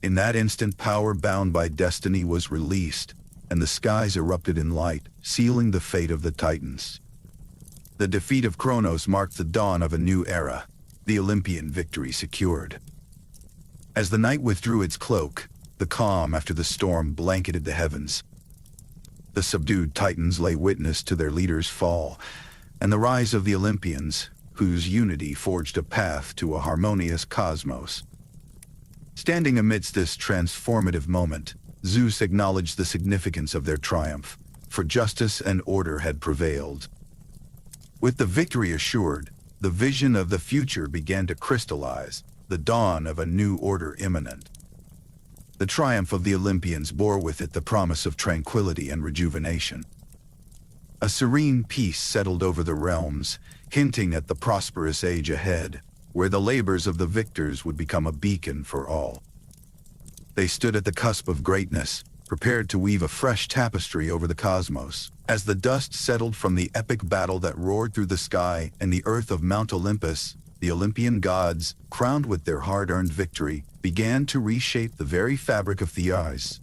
In that instant, power bound by destiny was released, and the skies erupted in light, sealing the fate of the Titans. The defeat of Kronos marked the dawn of a new era, the Olympian victory secured. As the night withdrew its cloak, the calm after the storm blanketed the heavens. The subdued Titans lay witness to their leader's fall, and the rise of the Olympians, whose unity forged a path to a harmonious cosmos. Standing amidst this transformative moment, Zeus acknowledged the significance of their triumph, for justice and order had prevailed. With the victory assured, the vision of the future began to crystallize, the dawn of a new order imminent. The triumph of the Olympians bore with it the promise of tranquility and rejuvenation. A serene peace settled over the realms, hinting at the prosperous age ahead, where the labors of the victors would become a beacon for all. They stood at the cusp of greatness, prepared to weave a fresh tapestry over the cosmos. As the dust settled from the epic battle that roared through the sky and the earth of Mount Olympus, the Olympian gods, crowned with their hard-earned victory, began to reshape the very fabric of Thei's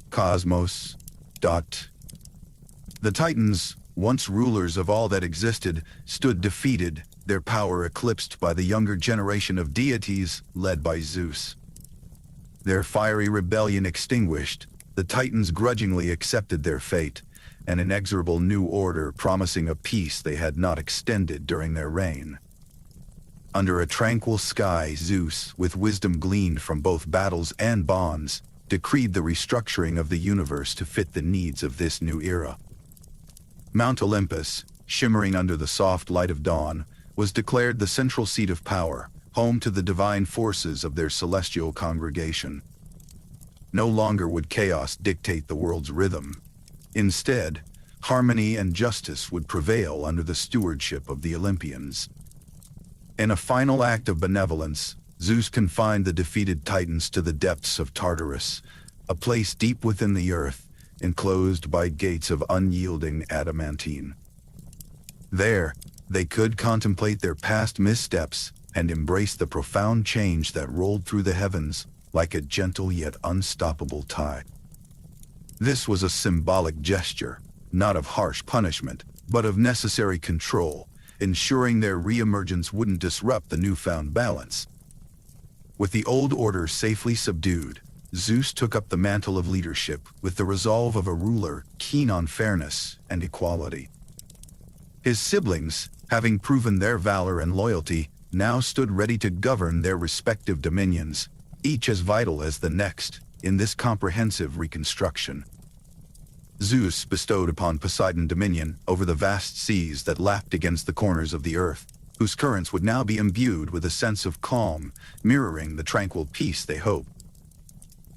cosmos. The Titans, once rulers of all that existed, stood defeated, their power eclipsed by the younger generation of deities led by Zeus. Their fiery rebellion extinguished, the Titans grudgingly accepted their fate, an inexorable new order promising a peace they had not extended during their reign. Under a tranquil sky, Zeus, with wisdom gleaned from both battles and bonds, decreed the restructuring of the universe to fit the needs of this new era. Mount Olympus, shimmering under the soft light of dawn, was declared the central seat of power, home to the divine forces of their celestial congregation. No longer would chaos dictate the world's rhythm. Instead, harmony and justice would prevail under the stewardship of the Olympians. In a final act of benevolence, Zeus confined the defeated Titans to the depths of Tartarus, a place deep within the earth, enclosed by gates of unyielding adamantine. There, they could contemplate their past missteps and embrace the profound change that rolled through the heavens like a gentle yet unstoppable tide. This was a symbolic gesture, not of harsh punishment, but of necessary control, ensuring their reemergence wouldn't disrupt the newfound balance. With the old order safely subdued, Zeus took up the mantle of leadership with the resolve of a ruler keen on fairness and equality. His siblings, having proven their valor and loyalty, now stood ready to govern their respective dominions, each as vital as the next, in this comprehensive reconstruction. Zeus bestowed upon Poseidon dominion over the vast seas that lapped against the corners of the earth, whose currents would now be imbued with a sense of calm, mirroring the tranquil peace they hoped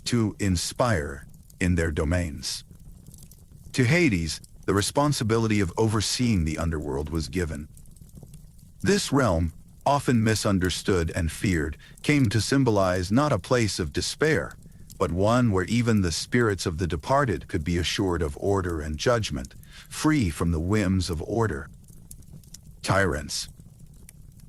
to inspire in their domains. To Hades, the responsibility of overseeing the underworld was given. This realm, often misunderstood and feared, came to symbolize not a place of despair, but one where even the spirits of the departed could be assured of order and judgment, free from the whims of order. Tyrants.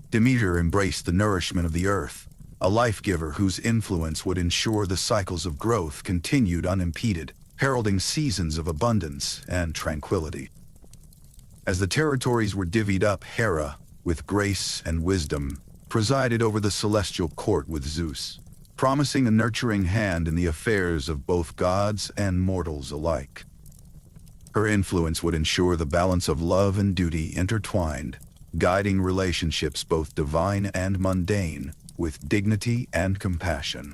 Demeter embraced the nourishment of the earth, a life-giver whose influence would ensure the cycles of growth continued unimpeded, heralding seasons of abundance and tranquility. As the territories were divvied up, Hera, with grace and wisdom, presided over the celestial court with Zeus, promising a nurturing hand in the affairs of both gods and mortals alike. Her influence would ensure the balance of love and duty intertwined, guiding relationships both divine and mundane, with dignity and compassion.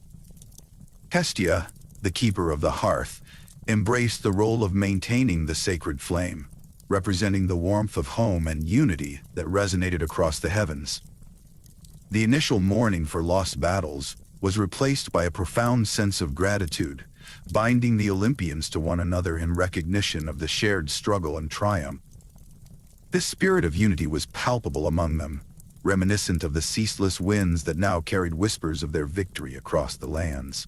Hestia, the keeper of the hearth, embraced the role of maintaining the sacred flame, representing the warmth of home and unity that resonated across the heavens. The initial mourning for lost battles was replaced by a profound sense of gratitude, binding the Olympians to one another in recognition of the shared struggle and triumph. This spirit of unity was palpable among them, reminiscent of the ceaseless winds that now carried whispers of their victory across the lands.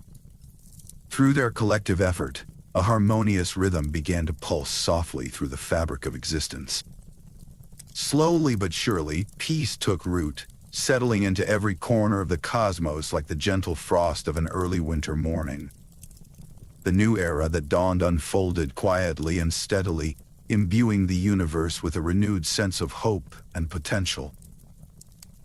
Through their collective effort, a harmonious rhythm began to pulse softly through the fabric of existence. Slowly but surely, peace took root, settling into every corner of the cosmos like the gentle frost of an early winter morning. The new era that dawned unfolded quietly and steadily, imbuing the universe with a renewed sense of hope and potential.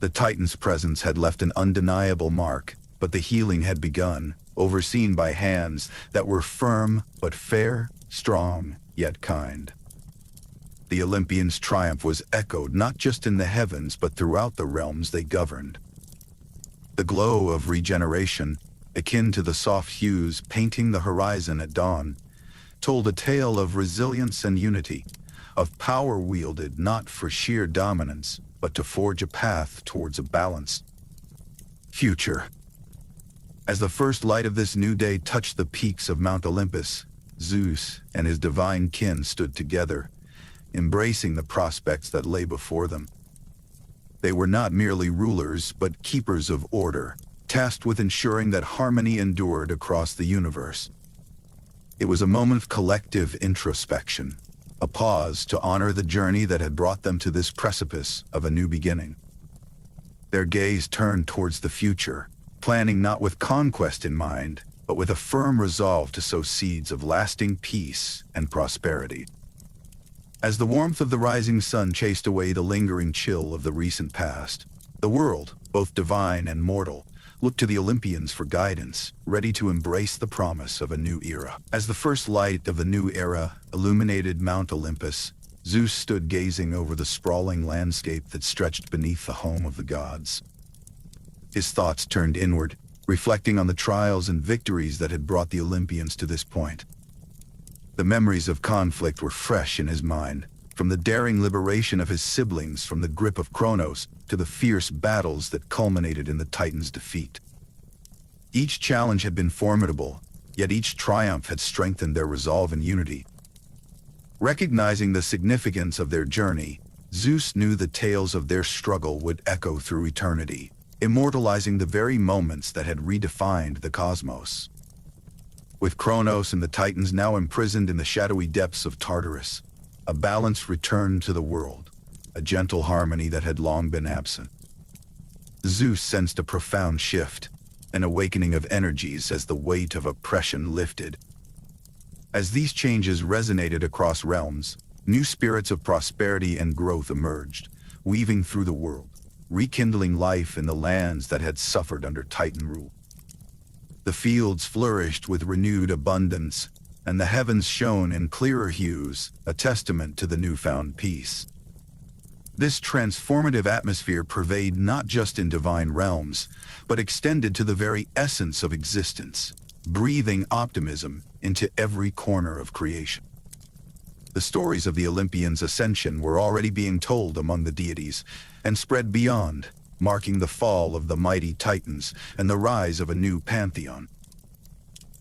The Titan's presence had left an undeniable mark, but the healing had begun, overseen by hands that were firm but fair, strong yet kind. The Olympians' triumph was echoed not just in the heavens but throughout the realms they governed. The glow of regeneration, akin to the soft hues painting the horizon at dawn, told a tale of resilience and unity, of power wielded not for sheer dominance, but to forge a path towards a balanced future. As the first light of this new day touched the peaks of Mount Olympus, Zeus and his divine kin stood together, embracing the prospects that lay before them. They were not merely rulers, but keepers of order, tasked with ensuring that harmony endured across the universe. It was a moment of collective introspection, a pause to honor the journey that had brought them to this precipice of a new beginning. Their gaze turned towards the future, planning not with conquest in mind, but with a firm resolve to sow seeds of lasting peace and prosperity. As the warmth of the rising sun chased away the lingering chill of the recent past, the world, both divine and mortal, looked to the Olympians for guidance, ready to embrace the promise of a new era. As the first light of the new era illuminated Mount Olympus, Zeus stood gazing over the sprawling landscape that stretched beneath the home of the gods. His thoughts turned inward, reflecting on the trials and victories that had brought the Olympians to this point. The memories of conflict were fresh in his mind, from the daring liberation of his siblings from the grip of Kronos to the fierce battles that culminated in the Titans' defeat. Each challenge had been formidable, yet each triumph had strengthened their resolve and unity. Recognizing the significance of their journey, Zeus knew the tales of their struggle would echo through eternity, immortalizing the very moments that had redefined the cosmos. With Kronos and the Titans now imprisoned in the shadowy depths of Tartarus, a balance returned to the world, a gentle harmony that had long been absent. Zeus sensed a profound shift, an awakening of energies as the weight of oppression lifted. As these changes resonated across realms, new spirits of prosperity and growth emerged, weaving through the world, rekindling life in the lands that had suffered under Titan rule. The fields flourished with renewed abundance, and the heavens shone in clearer hues, a testament to the newfound peace. This transformative atmosphere pervaded not just in divine realms, but extended to the very essence of existence, breathing optimism into every corner of creation. The stories of the Olympians' ascension were already being told among the deities, and spread beyond, marking the fall of the mighty Titans and the rise of a new pantheon.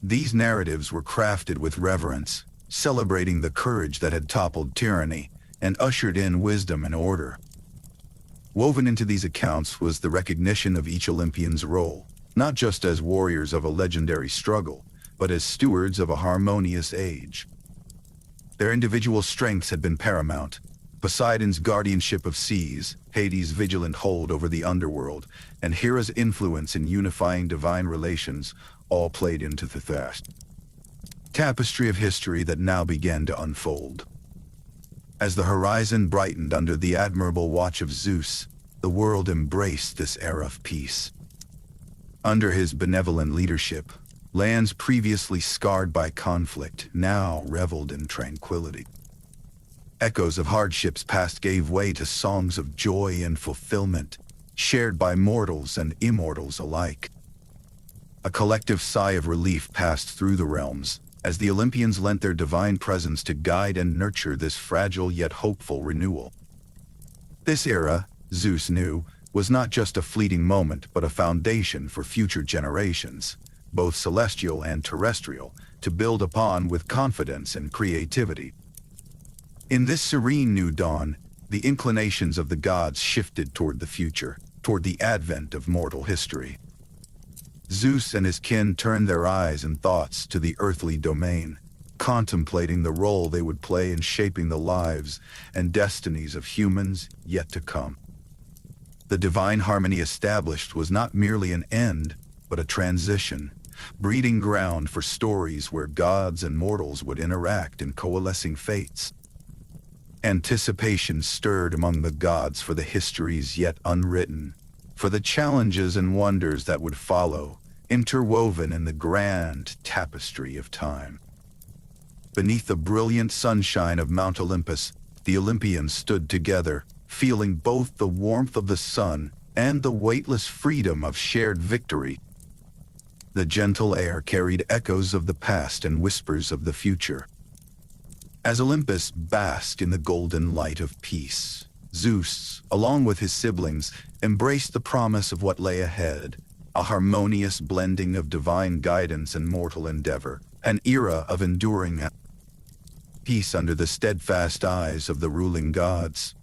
These narratives were crafted with reverence, celebrating the courage that had toppled tyranny and ushered in wisdom and order. Woven into these accounts was the recognition of each Olympian's role, not just as warriors of a legendary struggle, but as stewards of a harmonious age. Their individual strengths had been paramount. Poseidon's guardianship of seas, Hades' vigilant hold over the underworld, and Hera's influence in unifying divine relations all played into the vast tapestry of history that now began to unfold. As the horizon brightened under the admirable watch of Zeus, the world embraced this era of peace. Under his benevolent leadership, lands previously scarred by conflict now reveled in tranquility. Echoes of hardships past gave way to songs of joy and fulfillment, shared by mortals and immortals alike. A collective sigh of relief passed through the realms, as the Olympians lent their divine presence to guide and nurture this fragile yet hopeful renewal. This era, Zeus knew, was not just a fleeting moment but a foundation for future generations, both celestial and terrestrial, to build upon with confidence and creativity. In this serene new dawn, the inclinations of the gods shifted toward the future, toward the advent of mortal history. Zeus and his kin turned their eyes and thoughts to the earthly domain, contemplating the role they would play in shaping the lives and destinies of humans yet to come. The divine harmony established was not merely an end, but a transition, breeding ground for stories where gods and mortals would interact in coalescing fates. Anticipation stirred among the gods for the histories yet unwritten, for the challenges and wonders that would follow, interwoven in the grand tapestry of time. Beneath the brilliant sunshine of Mount Olympus, the Olympians stood together, feeling both the warmth of the sun and the weightless freedom of shared victory. The gentle air carried echoes of the past and whispers of the future. As Olympus basked in the golden light of peace, Zeus, along with his siblings, embraced the promise of what lay ahead, a harmonious blending of divine guidance and mortal endeavor, an era of enduring peace under the steadfast eyes of the ruling gods.